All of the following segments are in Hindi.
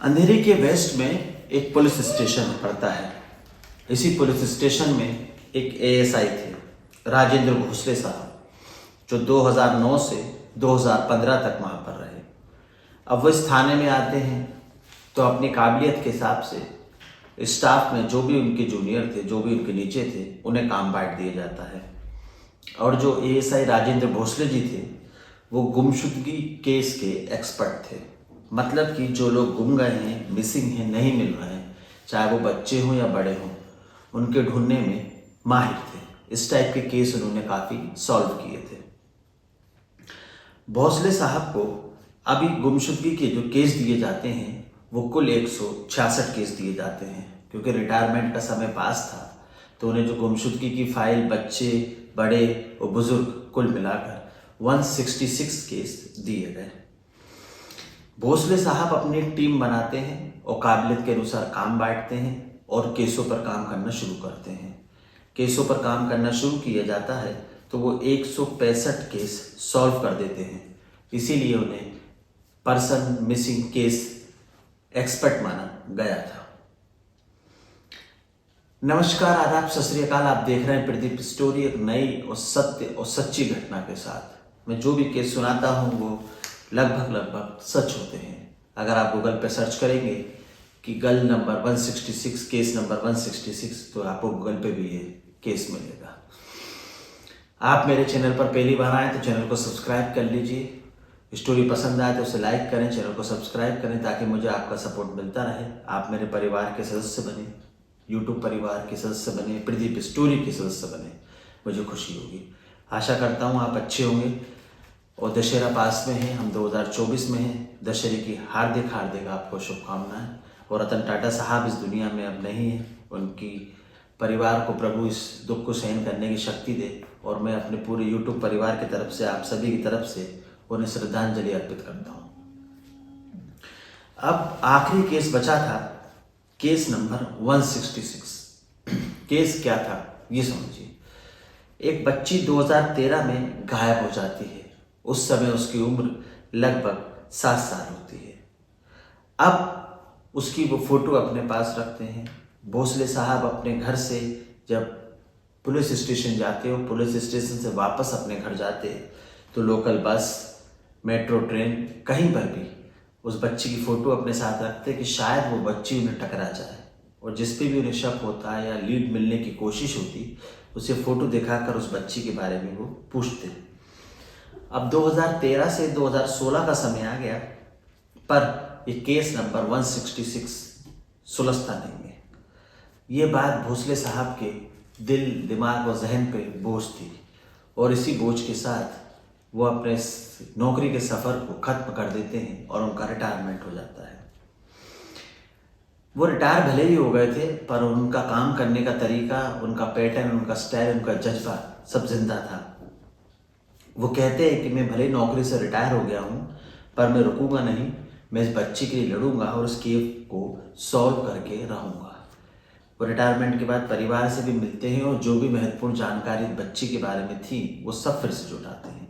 अंधेरी के वेस्ट में एक पुलिस स्टेशन पड़ता है। इसी पुलिस स्टेशन में एक एएसआई थे, राजेंद्र भोसले साहब, जो 2009 से 2015 तक वहाँ पर रहे। अब वो इस थाने में आते हैं तो अपनी काबिलियत के हिसाब से स्टाफ में जो भी उनके जूनियर थे, जो भी उनके नीचे थे, उन्हें काम बांट दिया जाता है। और जो एएसआई राजेंद्र भोसले जी थे, वो गुमशुदगी केस के एक्सपर्ट थे। मतलब कि जो लोग गुम गए हैं, मिसिंग हैं, नहीं मिल रहे हैं, चाहे वो बच्चे हों या बड़े हों, उनके ढूंढने में माहिर थे। इस टाइप के केस उन्होंने काफ़ी सॉल्व किए थे। भोसले साहब को अभी गुमशुदगी के जो केस दिए जाते हैं वो कुल 166 केस दिए जाते हैं, क्योंकि रिटायरमेंट का समय पास था। तो उन्हें जो गुमशुदगी की फाइल, बच्चे, बड़े और बुजुर्ग, कुल मिलाकर 166 केस दिए गए। भोसले साहब अपनी टीम बनाते हैं और काबिलियत के अनुसार काम बांटते हैं और केसों पर काम करना शुरू करते हैं। केसों पर काम करना शुरू किया जाता है तो वो 165 केस सॉल्व कर देते हैं। इसीलिए उन्हें पर्सन मिसिंग केस एक्सपर्ट माना गया था। नमस्कार, आदाब, सत श्री अकाल। आप देख रहे हैं प्रदीप स्टोरी, एक नई और सत्य और सच्ची घटना के साथ। मैं जो भी केस सुनाता हूँ वो लगभग सच होते हैं। अगर आप गूगल पे सर्च करेंगे कि गर्ल नंबर 166, केस नंबर 166, तो आपको गूगल पे भी ये केस मिलेगा। आप मेरे चैनल पर पहली बार आए तो चैनल को सब्सक्राइब कर लीजिए। स्टोरी पसंद आए तो उसे लाइक करें, चैनल को सब्सक्राइब करें, ताकि मुझे आपका सपोर्ट मिलता रहे। आप मेरे परिवार के सदस्य बने, यूट्यूब परिवार के सदस्य बने, प्रदीप स्टोरी के सदस्य बने, मुझे खुशी होगी। आशा करता हूँ आप अच्छे होंगे। और दशहरा पास में है, हम 2024 में हैं। दशहरे की हार्दिक आपको शुभकामनाएं। और रतन टाटा साहब इस दुनिया में अब नहीं है। उनकी परिवार को प्रभु इस दुख को सहन करने की शक्ति दे। और मैं अपने पूरे यूट्यूब परिवार की तरफ से, आप सभी की तरफ से उन्हें श्रद्धांजलि अर्पित करता हूँ। अब आखिरी केस बचा था, केस नंबर 166। केस क्या था ये समझिए। एक बच्ची 2013 में गायब हो जाती है। उस समय उसकी उम्र लगभग 7 साल होती है। अब उसकी वो फोटो अपने पास रखते हैं। भोसले साहब अपने घर से जब पुलिस स्टेशन जाते हो, पुलिस स्टेशन से वापस अपने घर जाते, तो लोकल बस, मेट्रो ट्रेन, कहीं पर भी उस बच्ची की फ़ोटो अपने साथ रखते कि शायद वो बच्ची उन्हें टकरा जाए। और जिस पे भी उन्हें शक होता है या लीड मिलने की कोशिश होती, उसे फ़ोटो दिखाकर उस बच्ची के बारे में वो पूछते। अब 2013 से 2016 का समय आ गया, पर ये केस नंबर 166 सुलझता नहीं है। ये बात भोसले साहब के दिल, दिमाग और जहन पे बोझ थी। और इसी बोझ के साथ वो अपने नौकरी के सफ़र को ख़त्म कर देते हैं और उनका रिटायरमेंट हो जाता है। वो रिटायर भले ही हो गए थे, पर उनका काम करने का तरीका, उनका पैटर्न, उनका स्टाइल, उनका जज्बा सब जिंदा था। वो कहते हैं कि मैं भले ही नौकरी से रिटायर हो गया हूँ, पर मैं रुकूंगा नहीं। मैं इस बच्ची के लिए लड़ूंगा और उस केस को सॉल्व करके रहूँगा। वो रिटायरमेंट के बाद परिवार से भी मिलते हैं और जो भी महत्वपूर्ण जानकारी बच्ची के बारे में थी वो सब फिर से जुटाते हैं।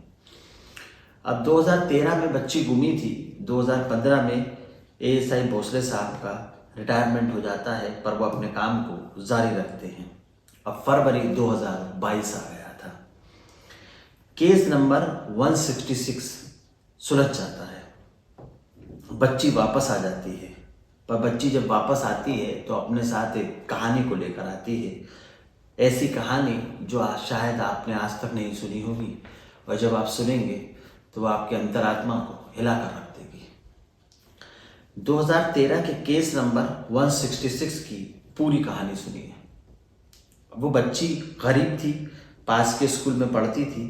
अब 2013 में बच्ची गुमी थी। 2015 में एएसआई भोसले साहब का रिटायरमेंट हो जाता है, पर वो अपने काम को जारी रखते हैं। अब फरवरी 2022 आ गया था। केस नंबर 166 सुलझ जाता है। बच्ची वापस आ जाती है, पर बच्ची जब वापस आती है तो अपने साथ एक कहानी को लेकर आती है। ऐसी कहानी जो शायद आपने आज तक नहीं सुनी होगी, और जब आप सुनेंगे तो आपके अंतरात्मा को हिला कर रख देगी। 2013 के केस नंबर 166 की पूरी कहानी सुनिए। वो बच्ची गरीब थी, पास के स्कूल में पढ़ती थी।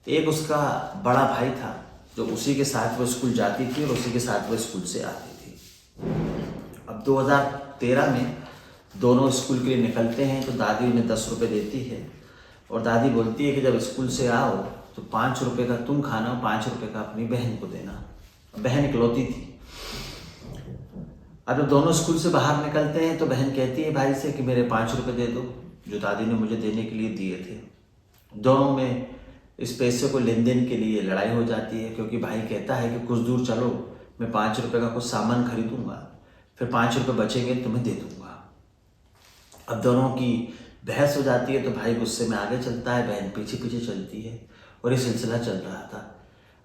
एक उसका बड़ा भाई था जो उसी के साथ वो स्कूल जाती थी और उसी के साथ वो स्कूल से आती थी। अब 2013 में दोनों स्कूल के लिए निकलते हैं तो दादी उन्हें 10 रुपये देती है और दादी बोलती है कि जब स्कूल से आओ तो 5 रुपये का तुम खाना और 5 रुपये का अपनी बहन को देना। बहन इकलौती थी। अब जब दोनों स्कूल से बाहर निकलते हैं तो बहन कहती है भाई से कि मेरे 5 रुपये दे दो जो दादी ने मुझे देने के लिए दिए थे। दोनों में इस पैसे को लेन देन के लिए लड़ाई हो जाती है, क्योंकि भाई कहता है कि कुछ दूर चलो मैं 5 रुपये का कुछ सामान खरीदूंगा, फिर 5 रुपये बचेंगे तुम्हें दे दूंगा। अब दोनों की बहस हो जाती है तो भाई गुस्से में आगे चलता है, बहन पीछे पीछे चलती है और ये सिलसिला चल रहा था।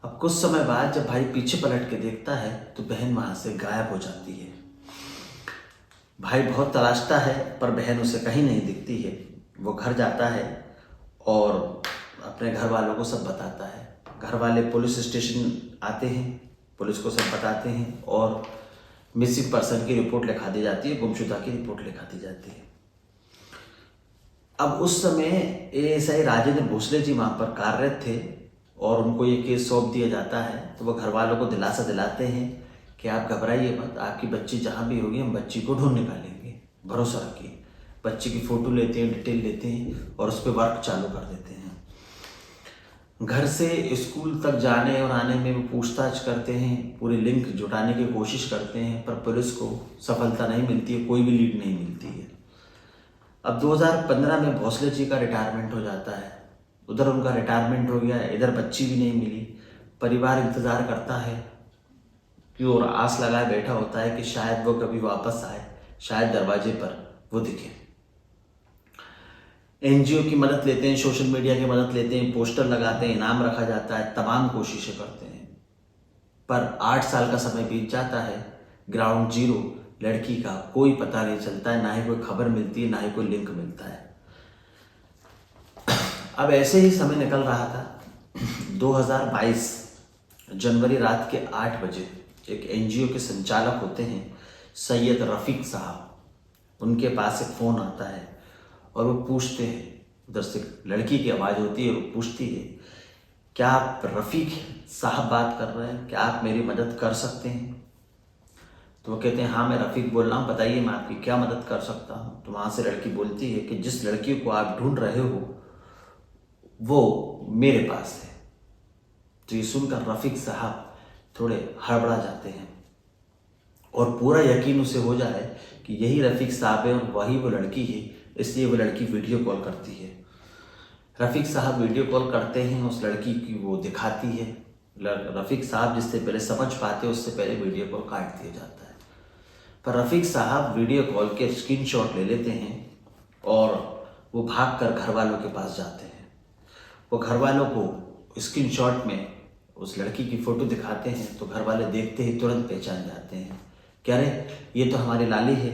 अब कुछ समय बाद जब भाई पीछे पलट के देखता है तो बहन वहाँ से गायब हो जाती है। भाई बहुत तलाशता है पर बहन उसे कहीं नहीं दिखती है। वो घर जाता है और अपने घर वालों को सब बताता है। घर वाले पुलिस स्टेशन आते हैं, पुलिस को सब बताते हैं और मिसिंग पर्सन की रिपोर्ट लिखा दी जाती है, गुमशुदा की रिपोर्ट लिखा दी जाती है। अब उस समय एएसआई राजेंद्र भोसले जी वहाँ पर कार्यरत थे और उनको ये केस सौंप दिया जाता है। तो वो घर वालों को दिलासा दिलाते हैं कि आप घबराइए मत, आपकी बच्ची जहाँ भी होगी हम बच्ची को ढूंढ निकालेंगे, भरोसा रखिए। बच्ची की फ़ोटो लेते हैं, डिटेल लेते हैं और उस पर वर्क चालू कर देते हैं। घर से स्कूल तक जाने और आने में वो पूछताछ करते हैं, पूरी लिंक जुटाने की कोशिश करते हैं, पर पुलिस को सफलता नहीं मिलती है, कोई भी लीड नहीं मिलती है। अब 2015 में भोसले जी का रिटायरमेंट हो जाता है। उधर उनका रिटायरमेंट हो गया, इधर बच्ची भी नहीं मिली। परिवार इंतज़ार करता है कि और आस लगाए बैठा होता है कि शायद वो कभी वापस आए, शायद दरवाजे पर वो दिखे। एनजीओ की मदद लेते हैं, सोशल मीडिया की मदद लेते हैं, पोस्टर लगाते हैं, इनाम रखा जाता है, तमाम कोशिशें करते हैं। पर 8 साल का समय बीत जाता है, ग्राउंड जीरो लड़की का कोई पता नहीं चलता है, ना ही कोई खबर मिलती है, ना ही कोई लिंक मिलता है। अब ऐसे ही समय निकल रहा था। 2022 जनवरी रात के 8 बजे एक एनजीओ के संचालक होते हैं सैयद रफ़ीक साहब, उनके पास एक फ़ोन आता है और वो पूछते हैं, उधर से लड़की की आवाज़ होती है, वो पूछती है क्या आप रफ़ीक साहब बात कर रहे हैं, क्या आप मेरी मदद कर सकते हैं? तो वो कहते हैं हाँ मैं रफ़ीक बोल रहा हूँ, बताइए मैं आपकी क्या मदद कर सकता हूँ। तो वहाँ से लड़की बोलती है कि जिस लड़की को आप ढूंढ रहे हो वो मेरे पास है। तो ये सुनकर रफ़ीक साहब थोड़े हड़बड़ा जाते हैं और पूरा यकीन उसे हो जाए कि यही रफ़ीक साहब है और वही वो लड़की है, इसलिए वो लड़की वीडियो कॉल करती है। रफ़ीक साहब वीडियो कॉल करते हैं, उस लड़की की वो दिखाती है। रफ़ीक साहब जिससे पहले समझ पाते उससे पहले वीडियो कॉल काट दिया जाता है। पर रफ़ीक साहब वीडियो कॉल के स्क्रीनशॉट ले लेते हैं और वो भागकर घर वालों के पास जाते हैं। वो घर वालों को स्क्रीनशॉट में उस लड़की की फ़ोटो दिखाते हैं तो घर वाले देखते ही तुरंत पहचान जाते हैं, कह रहे ये तो हमारी लाली है।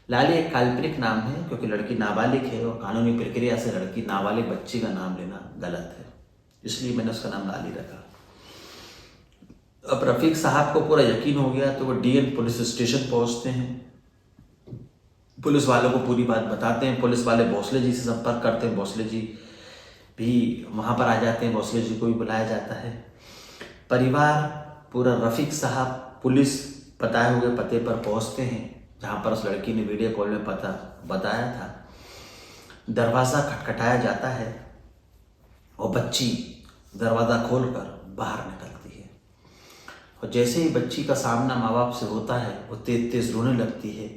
लाली एक काल्पनिक नाम है क्योंकि लड़की नाबालिग है और कानूनी प्रक्रिया से लड़की नाबालिग बच्ची का नाम लेना गलत है, इसलिए मैंने उसका नाम लाली रखा। अब रफ़ीक साहब को पूरा यकीन हो गया तो वो डीएन पुलिस स्टेशन पहुंचते हैं, पुलिस वालों को पूरी बात बताते हैं। पुलिस वाले भोसले जी से संपर्क करते हैं, भोसले जी भी वहाँ पर आ जाते हैं, भोसले जी को भी बुलाया जाता है। परिवार पूरा रफ़ीक साहब पुलिस बताए हुए पते पर पहुँचते हैं जहाँ पर उस लड़की ने वीडियो कॉल में पता बताया था। दरवाज़ा खटखटाया जाता है और बच्ची दरवाज़ा खोलकर बाहर निकलती है और जैसे ही बच्ची का सामना माँ बाप से होता है वो तेज तेज रोने लगती है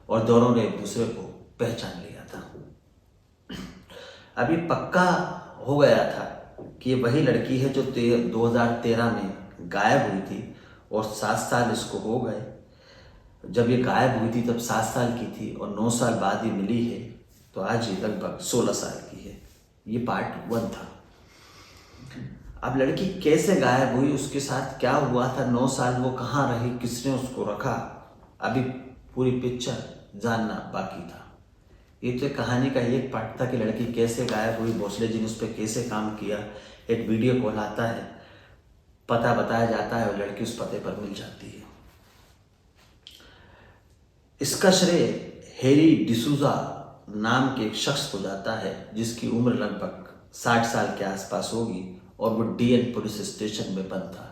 और दोनों ने एक दूसरे को पहचान लिया था। अभी पक्का हो गया था कि ये वही लड़की है जो 2013 में गायब हुई थी और 7 साल इसको हो गए। जब ये गायब हुई थी तब 7 साल की थी और 9 साल बाद ये मिली है तो आज ये लगभग 16 साल की है। ये पार्ट 1 था। अब लड़की कैसे गायब हुई, उसके साथ क्या हुआ था, 9 साल वो कहाँ रही, किसने उसको रखा, अभी पूरी पिक्चर जानना बाकी था। ये तो कहानी का एक पार्ट था कि लड़की कैसे गायब हुई, भोसले जी ने उस पर कैसे काम किया। एक वीडियो कॉल आता है, पता बताया जाता है और लड़की उस पते पर मिल जाती है। इसका श्रेय हैरी डिसूजा नाम के एक शख्स को जाता है जिसकी उम्र लगभग 60 साल के आसपास होगी और वो डीएन पुलिस स्टेशन में बंद था।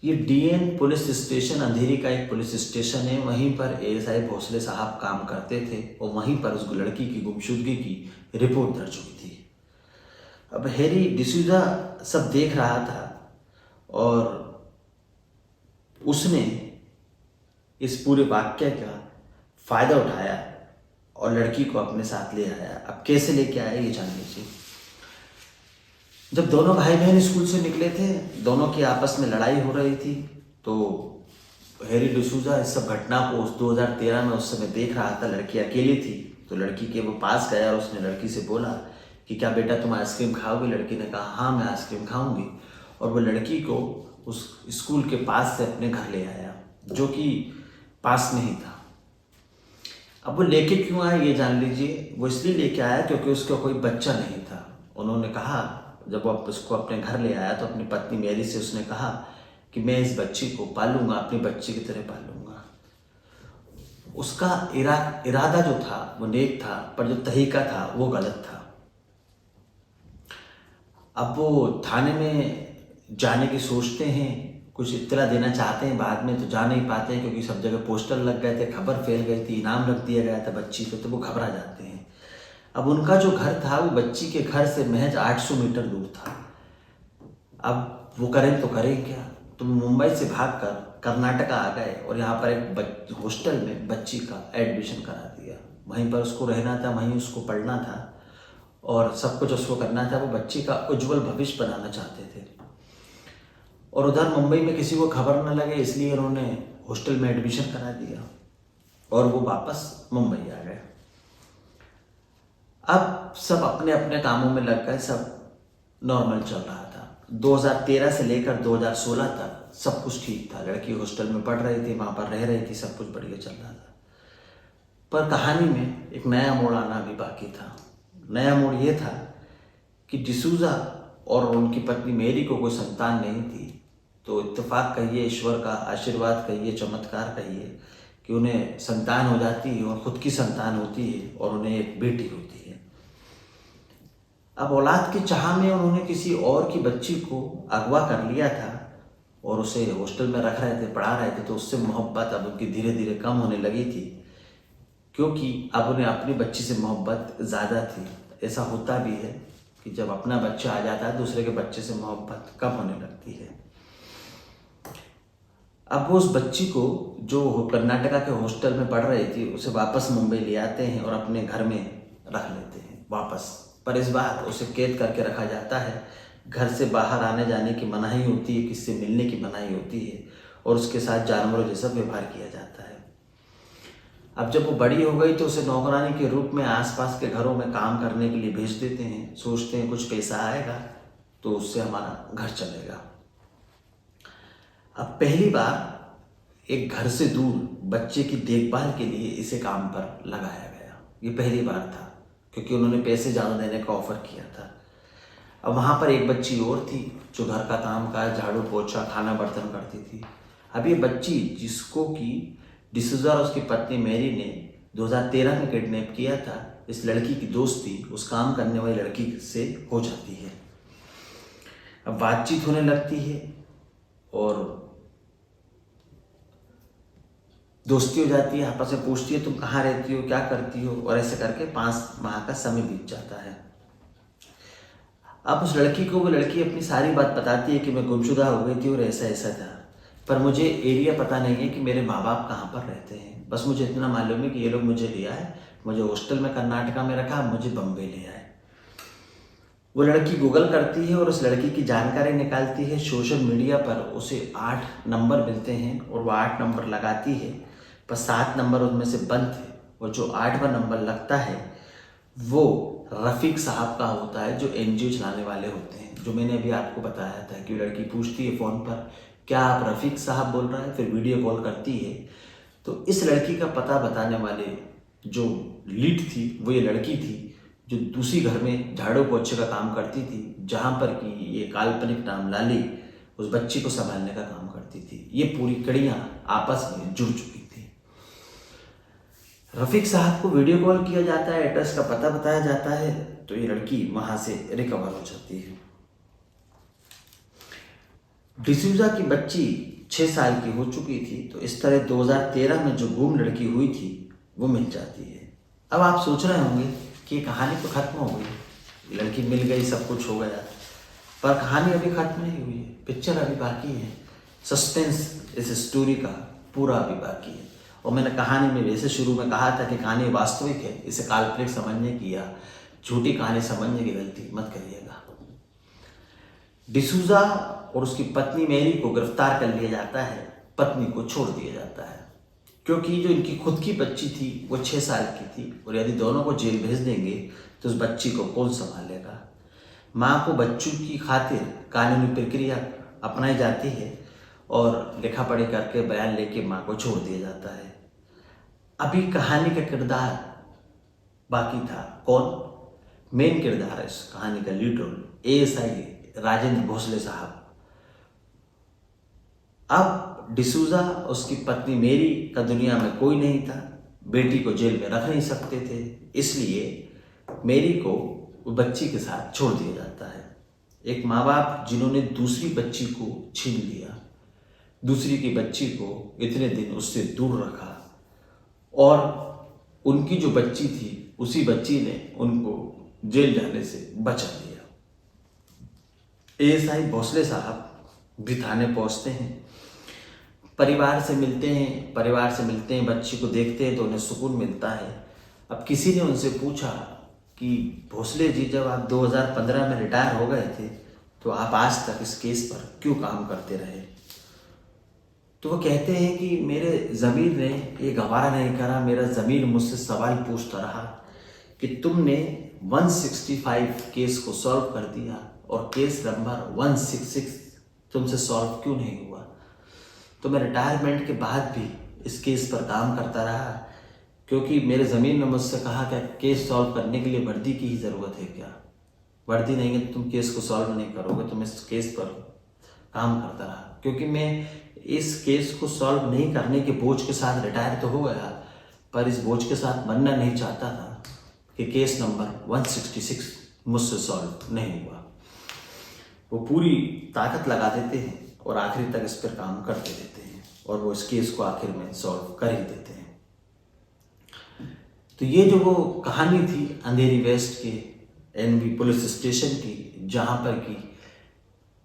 ये डीएन पुलिस स्टेशन अंधेरी का एक पुलिस स्टेशन है, वहीं पर एएसआई भोसले साहब काम करते थे और वहीं पर उस लड़की की गुमशुदगी की रिपोर्ट दर्ज हुई थी। अब हैरी डिसूजा सब देख रहा था और उसने इस पूरे वाक्य का फ़ायदा उठाया और लड़की को अपने साथ ले आया। अब कैसे लेके आया ये जान लीजिए। जब दोनों भाई बहन स्कूल से निकले थे, दोनों की आपस में लड़ाई हो रही थी, तो हैरी डिसूजा इस सब घटना को उस 2013 में उस समय देख रहा था। लड़की अकेली थी, तो लड़की के वो पास गया और उसने लड़की से बोला कि क्या बेटा तुम आइसक्रीम खाओगे? लड़की ने कहा हाँ मैं आइसक्रीम खाऊंगी, और वो लड़की को उस स्कूल के पास से अपने घर ले आया, जो कि पास में ही था। अब वो लेके क्यों आया ये जान लीजिए। वो इसलिए लेके आया क्योंकि उसका कोई बच्चा नहीं था। उन्होंने कहा, जब वो उसको अपने घर ले आया तो अपनी पत्नी मेरी से उसने कहा कि मैं इस बच्ची को पालूंगा, अपनी बच्ची की तरह पालूंगा। उसका इरादा जो था वो नेक था, पर जो तरीका था वो गलत था। अब वो थाने में जाने की सोचते हैं, कुछ इत्तला देना चाहते हैं बाद में, तो जा नहीं पाते हैं क्योंकि सब जगह पोस्टर लग गए थे, खबर फैल गई थी, इनाम रख दिया गया था बच्ची को, तो वो घबरा जाते हैं। अब उनका जो घर था वो बच्ची के घर से महज 800 मीटर दूर था। अब वो करें तो करें क्या, तो मुंबई से भागकर कर्नाटका आ गए और यहाँ पर एक हॉस्टल में बच्ची का एडमिशन करा दिया। वहीं पर उसको रहना था, वहीं उसको पढ़ना था और सब कुछ उसको करना था। वो बच्ची का उज्जवल भविष्य बनाना चाहते थे। और उधर मुंबई में किसी को खबर न लगे इसलिए उन्होंने हॉस्टल में एडमिशन करा दिया और वो वापस मुंबई आ गए। अब सब अपने अपने कामों में लग गए, सब नॉर्मल चल रहा था। 2013 से लेकर 2016 तक सब कुछ ठीक था। लड़की हॉस्टल में पढ़ रही थी, वहाँ पर रह रही थी, सब कुछ बढ़िया चल रहा था। पर कहानी में एक नया मोड़ आना भी बाकी था। नया मोड़ ये था कि डिसूजा और उनकी पत्नी मेरी को कोई संतान नहीं थी। तो इत्तेफाक कहिए, ईश्वर का आशीर्वाद कहिए, चमत्कार कहिए कि उन्हें संतान हो जाती है और खुद की संतान होती है और उन्हें एक बेटी होती है। अब औलाद की चाह में उन्होंने किसी और की बच्ची को अगवा कर लिया था और उसे हॉस्टल में रख रहे थे, पढ़ा रहे थे, तो उससे मोहब्बत अब उनकी धीरे धीरे कम होने लगी थी, क्योंकि अब उन्हें अपनी बच्ची से मोहब्बत ज़्यादा थी। ऐसा होता भी है कि जब अपना बच्चा आ जाता है दूसरे के बच्चे से मोहब्बत कम होने लगती है। अब वो उस बच्ची को जो कर्नाटका के हॉस्टल में पढ़ रही थी उसे वापस मुंबई ले आते हैं और अपने घर में रख लेते हैं वापस। पर इस बार उसे कैद करके रखा जाता है। घर से बाहर आने जाने की मनाही होती है, किससे मिलने की मनाही होती है और उसके साथ जानवरों जैसा व्यवहार किया जाता है। अब जब वो बड़ी हो गई तो उसे नौकरानी के रूप में आसपास के घरों में काम करने के लिए भेज देते हैं। सोचते हैं कुछ पैसा आएगा तो उससे हमारा घर चलेगा। अब पहली बार एक घर से दूर बच्चे की देखभाल के लिए इसे काम पर लगाया गया। ये पहली बार था क्योंकि उन्होंने पैसे ज़्यादा देने का ऑफर किया था। अब वहाँ पर एक बच्ची और थी जो घर का काम काज, झाड़ू पोछा, खाना बर्तन करती थी। अब ये बच्ची जिसको कि डिसूजा और उसकी पत्नी मेरी ने 2013 में किडनैप किया था, इस लड़की की दोस्ती उस काम करने वाली लड़की से हो जाती है। अब बातचीत होने लगती है और दोस्ती हो जाती है, आपस में पूछती है तुम कहाँ रहती हो, क्या करती हो, और ऐसे करके 5 माह का समय बीत जाता है। अब उस लड़की को वो लड़की अपनी सारी बात बताती है कि मैं गुमशुदा हो गई थी और ऐसा ऐसा था, पर मुझे एरिया पता नहीं है कि मेरे माँ बाप कहाँ पर रहते हैं। बस मुझे इतना मालूम है कि ये लोग मुझे ले आए, मुझे हॉस्टल में कर्नाटका में रखा, मुझे बम्बई ले आए। वो लड़की गूगल करती है और उस लड़की की जानकारी निकालती है। सोशल मीडिया पर उसे 8 नंबर मिलते हैं और वो 8 नंबर लगाती है, पर 7 नंबर उनमें से बंद थे और जो 8वां नंबर लगता है वो रफ़ीक साहब का होता है, जो NGO चलाने वाले होते हैं। जो मैंने अभी आपको बताया था कि लड़की पूछती है फ़ोन पर क्या आप रफ़ीक साहब बोल रहे हैं, फिर वीडियो कॉल करती है। तो इस लड़की का पता बताने वाले जो लीड थी वो ये लड़की थी जो दूसरी घर में झाड़ू पोछे का काम करती थी, जहाँ पर कि ये काल्पनिक नाम लाली उस बच्ची को संभालने का काम करती थी। ये पूरी कड़ियाँ आपस में जुड़ चुकी थी। रफ़ीक साहब को वीडियो कॉल किया जाता है, एड्रेस का पता बताया जाता है, तो ये लड़की वहाँ से रिकवर हो जाती है। डिसूजा की बच्ची 6 साल की हो चुकी थी, तो इस तरह 2013 में जो गुम लड़की हुई थी वो मिल जाती है। अब आप सोच रहे होंगे कि ये कहानी तो खत्म हो गई, लड़की मिल गई, सब कुछ हो गया, पर कहानी अभी खत्म नहीं हुई है। पिक्चर अभी बाकी है, सस्पेंस इस स्टोरी का पूरा अभी बाकी है। और मैंने कहानी में वैसे शुरू में कहा था कि कहानी वास्तविक है, इसे काल्पनिक समझने की या झूठी कहानी समझने की गलती मत करिएगा। डिसूजा और उसकी पत्नी मेरी को गिरफ्तार कर लिया जाता है, पत्नी को छोड़ दिया जाता है, क्योंकि जो इनकी खुद की बच्ची थी वो 6 साल की थी और यदि दोनों को जेल भेज देंगे तो उस बच्ची को कौन संभालेगा। माँ को बच्चों की खातिर कानूनी प्रक्रिया अपनाई जाती है और लिखा पढ़ी करके बयान लेके माँ को छोड़ दिया जाता है। अभी कहानी का किरदार बाकी था। कौन? मेन किरदार है इस कहानी का, lead role ASI Rajendra Bhosale साहब। अब डिसूजा उसकी पत्नी मेरी का दुनिया में कोई नहीं था, बेटी को जेल में रख नहीं सकते थे, इसलिए मेरी को बच्ची के साथ छोड़ दिया जाता है। एक माँ बाप जिन्होंने दूसरी बच्ची को छीन लिया, दूसरी की बच्ची को इतने दिन उससे दूर रखा और उनकी जो बच्ची थी उसी बच्ची ने उनको जेल जाने से बचा लिया। ASI भोसले साहब भी थाने पहुंचते हैं, परिवार से मिलते हैं, बच्ची को देखते हैं तो उन्हें सुकून मिलता है। अब किसी ने उनसे पूछा कि भोसले जी, जब आप 2015 में रिटायर हो गए थे तो आप आज तक इस केस पर क्यों काम करते रहे? तो वो कहते हैं कि मेरे ज़मीर ने ये गवारा नहीं करा, मेरा ज़मीर मुझसे सवाल पूछता रहा कि तुमने 165 केस को सॉल्व कर दिया और केस नंबर 166 तुमसे सॉल्व क्यों नहीं हुआ। तो मैं रिटायरमेंट के बाद भी इस केस पर काम करता रहा, क्योंकि मेरे ज़मीन ने मुझसे कहा कि केस सॉल्व करने के लिए वर्दी की ही ज़रूरत है क्या? वर्दी नहीं है तो तुम केस को सॉल्व नहीं करोगे। तो मैं इस केस पर काम करता रहा, क्योंकि मैं इस केस को सॉल्व नहीं करने के बोझ के साथ रिटायर तो हो गया, पर इस बोझ के साथ बनना नहीं चाहता था कि केस नंबर 166 मुझसे सॉल्व नहीं हुआ। वो पूरी ताकत लगा देते हैं और आखिरी तक इस पर काम करते रहते हैं और वो इस केस को आखिर में सॉल्व कर ही देते हैं। तो ये जो वो कहानी थी अंधेरी वेस्ट के NB पुलिस स्टेशन की, जहाँ पर कि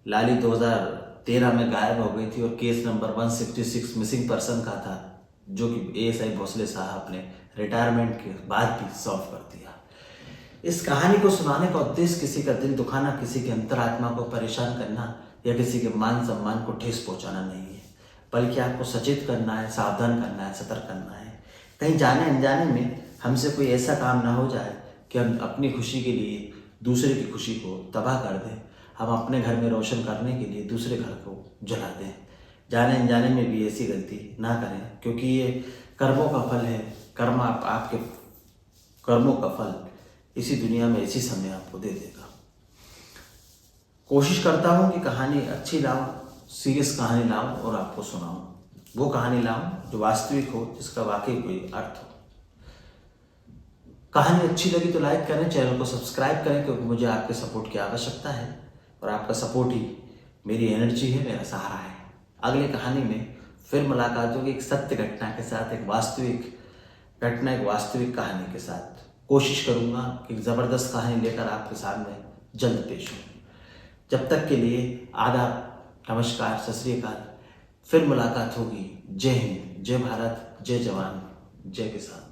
लाली 2013 में गायब हो गई थी और केस नंबर 166 मिसिंग पर्सन का था, जो कि ASI भोसले साहब ने रिटायरमेंट के बाद भी सॉल्व कर दिया। इस कहानी को सुनाने का उद्देश्य किसी का दिल दुखाना, किसी की अंतरात्मा को परेशान करना या किसी के मान सम्मान को ठेस पहुंचाना नहीं है, बल्कि आपको सचेत करना है, सावधान करना है, सतर्क करना है। कहीं जाने अनजाने में हमसे कोई ऐसा काम ना हो जाए कि हम अपनी खुशी के लिए दूसरे की खुशी को तबाह कर दें, हम अपने घर में रोशन करने के लिए दूसरे घर को जला दें। जाने अनजाने में भी ऐसी गलती ना करें, क्योंकि ये कर्मों का फल है। कर्म आपके कर्मों का फल इसी दुनिया में इसी समय आपको दे देगा। कोशिश करता हूँ कि कहानी अच्छी लाऊं, सीरियस कहानी लाऊं और आपको सुनाऊं। वो कहानी लाऊं जो वास्तविक हो, जिसका वाकई कोई अर्थ हो। कहानी अच्छी लगी तो लाइक करें, चैनल को सब्सक्राइब करें, क्योंकि मुझे आपके सपोर्ट की आवश्यकता है और आपका सपोर्ट ही मेरी एनर्जी है, मेरा सहारा है। अगली कहानी में फिर मुलाकात होगी एक सत्य घटना के साथ, एक वास्तविक घटना, एक वास्तविक कहानी के साथ। कोशिश करूंगा कि ज़बरदस्त कहानी लेकर आपके सामने जल्द पेश हूँ। जब तक के लिए आदाब, नमस्कार, सत श्री अकाल। फिर मुलाकात होगी। जय हिंद, जय भारत, जय जवान, जय किसान।